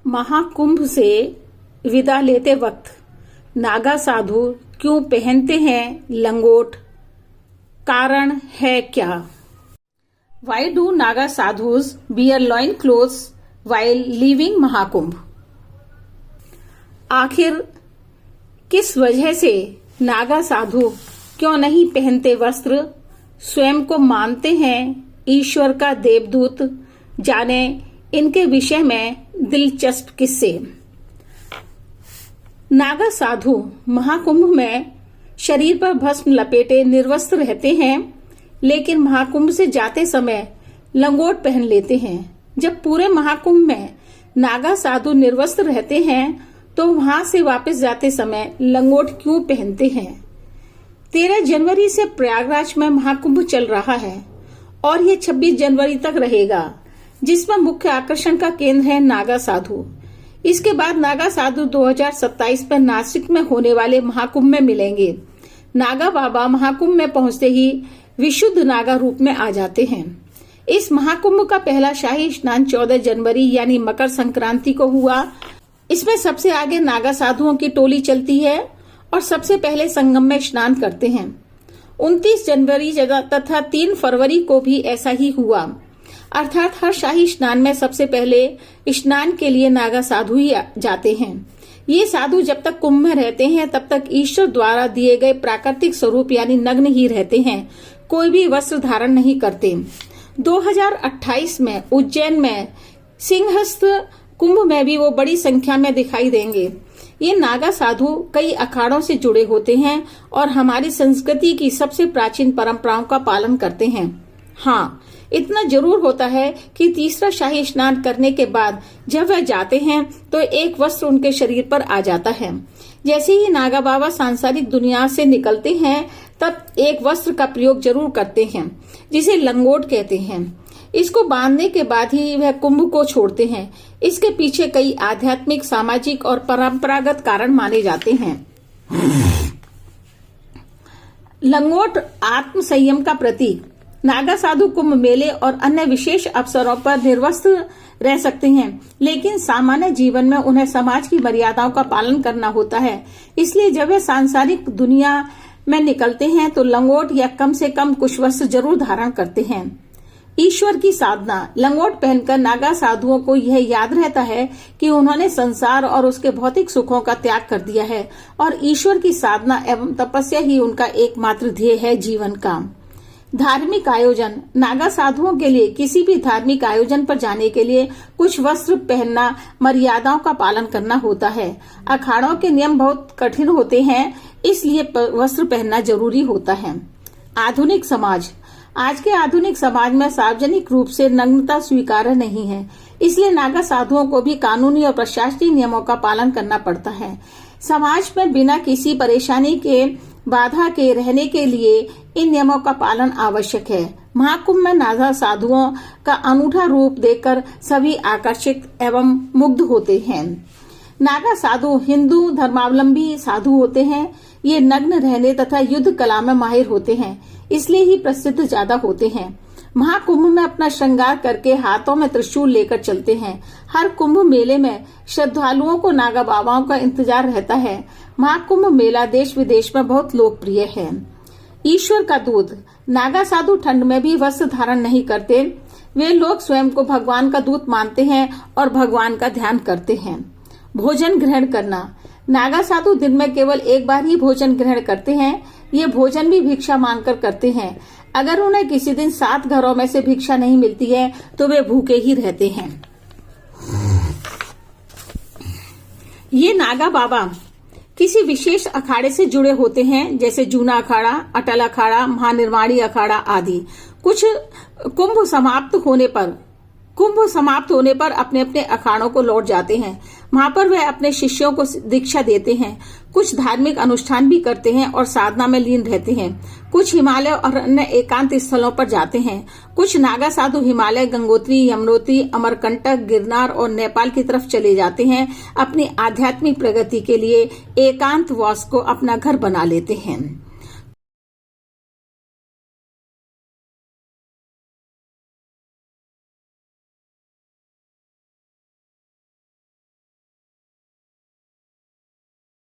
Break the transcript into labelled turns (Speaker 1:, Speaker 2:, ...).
Speaker 1: महाकुंभ से विदा लेते वक्त नागा साधु क्यों पहनते हैं लंगोट? कारण है क्या? Why do Naga sadhus wear loin clothes while leaving Mahakumbh? आखिर किस वजह से नागा साधु क्यों नहीं पहनते वस्त्र? स्वयं को मानते हैं ईश्वर का देवदूत। जाने इनके विषय में दिलचस्प किस्से। नागा साधु महाकुंभ में शरीर पर भस्म लपेटे निर्वस्त्र रहते हैं, लेकिन महाकुंभ से जाते समय लंगोट पहन लेते हैं। जब पूरे महाकुंभ में नागा साधु निर्वस्त्र रहते हैं तो वहां से वापस जाते समय लंगोट क्यों पहनते हैं? 13 जनवरी से प्रयागराज में महाकुंभ चल रहा है और ये 26 जनवरी तक रहेगा, जिसमें मुख्य आकर्षण का केंद्र है नागा साधु। इसके बाद नागा साधु 2027 में नासिक में होने वाले महाकुंभ में मिलेंगे। नागा बाबा महाकुंभ में पहुंचते ही विशुद्ध नागा रूप में आ जाते हैं। इस महाकुंभ का पहला शाही स्नान 14 जनवरी यानी मकर संक्रांति को हुआ। इसमें सबसे आगे नागा साधुओं की टोली चलती है और सबसे पहले संगम में स्नान करते हैं। 29 जनवरी तथा 3 फरवरी को भी ऐसा ही हुआ। अर्थात हर शाही स्नान में सबसे पहले स्नान के लिए नागा साधु ही जाते हैं। ये साधु जब तक कुंभ में रहते हैं तब तक ईश्वर द्वारा दिए गए प्राकृतिक स्वरूप यानी नग्न ही रहते हैं, कोई भी वस्त्र धारण नहीं करते। 2028 में उज्जैन में सिंहस्थ कुंभ में भी वो बड़ी संख्या में दिखाई देंगे। ये नागा साधु कई अखाड़ों से जुड़े होते हैं और हमारी संस्कृति की सबसे प्राचीन परंपराओं का पालन करते हैं। हाँ, इतना जरूर होता है कि तीसरा शाही स्नान करने के बाद जब वह जाते हैं तो एक वस्त्र उनके शरीर पर आ जाता है। जैसे ही नागा बाबा सांसारिक दुनिया से निकलते हैं तब एक वस्त्र का प्रयोग जरूर करते हैं, जिसे लंगोट कहते हैं। इसको बांधने के बाद ही वह कुंभ को छोड़ते हैं। इसके पीछे कई आध्यात्मिक, सामाजिक और परंपरागत कारण माने जाते हैं। लंगोट आत्म संयम का प्रतीक। नागा साधु कुंभ मेले और अन्य विशेष अवसरों पर निर्वस्त्र रह सकते हैं, लेकिन सामान्य जीवन में उन्हें समाज की मर्यादाओं का पालन करना होता है। इसलिए जब वे सांसारिक दुनिया में निकलते हैं तो लंगोट या कम से कम कुछ वस्त्र जरूर धारण करते हैं। ईश्वर की साधना। लंगोट पहनकर नागा साधुओं को यह याद रहता है कि उन्होंने संसार और उसके भौतिक सुखों का त्याग कर दिया है और ईश्वर की साधना एवं तपस्या ही उनका एकमात्र ध्येय है जीवन का। धार्मिक आयोजन। नागा साधुओं के लिए किसी भी धार्मिक आयोजन पर जाने के लिए कुछ वस्त्र पहनना, मर्यादाओं का पालन करना होता है। अखाड़ों के नियम बहुत कठिन होते हैं, इसलिए वस्त्र पहनना जरूरी होता है। आधुनिक समाज। आज के आधुनिक समाज में सार्वजनिक रूप से नग्नता स्वीकार्य नहीं है, इसलिए नागा साधुओं को भी कानूनी और प्रशासनिक नियमों का पालन करना पड़ता है। समाज में बिना किसी परेशानी के, बाधा के रहने के लिए इन नियमों का पालन आवश्यक है। महाकुंभ में नागा साधुओं का अनूठा रूप देखकर सभी आकर्षित एवं मुग्ध होते हैं। नागा साधु हिंदू धर्मावलंबी साधु होते हैं। ये नग्न रहने तथा युद्ध कला में माहिर होते हैं, इसलिए ही प्रसिद्ध ज्यादा होते हैं। महाकुंभ में अपना श्रृंगार करके हाथों में त्रिशूल लेकर चलते हैं। हर कुंभ मेले में श्रद्धालुओं को नागा बाबाओं का इंतजार रहता है। महाकुंभ मेला देश विदेश में बहुत लोकप्रिय है। ईश्वर का दूत। नागा साधु ठंड में भी वस्त्र धारण नहीं करते। वे लोग स्वयं को भगवान का दूत मानते हैं और भगवान का ध्यान करते हैं। भोजन ग्रहण करना। नागा साधु दिन में केवल एक बार ही भोजन ग्रहण करते हैं। ये भोजन भी भिक्षा मांगकर करते हैं। अगर उन्हें किसी दिन 7 घरों में से भिक्षा नहीं मिलती है तो वे भूखे ही रहते हैं। ये नागा बाबा किसी विशेष अखाड़े से जुड़े होते हैं, जैसे जूना अखाड़ा, अटल अखाड़ा, महानिर्वाणी अखाड़ा आदि। कुछ कुंभ समाप्त होने पर अपने अपने अखाड़ों को लौट जाते हैं। वहां पर वह अपने शिष्यों को दीक्षा देते हैं। कुछ धार्मिक अनुष्ठान भी करते हैं और साधना में लीन रहते हैं। कुछ हिमालय और अन्य एकांत स्थलों पर जाते हैं। कुछ नागा साधु हिमालय, गंगोत्री, यमुनोत्री, अमरकंटक, गिरनार और नेपाल की तरफ चले जाते हैं। अपनी आध्यात्मिक प्रगति के लिए एकांतवास को अपना घर बना लेते हैं।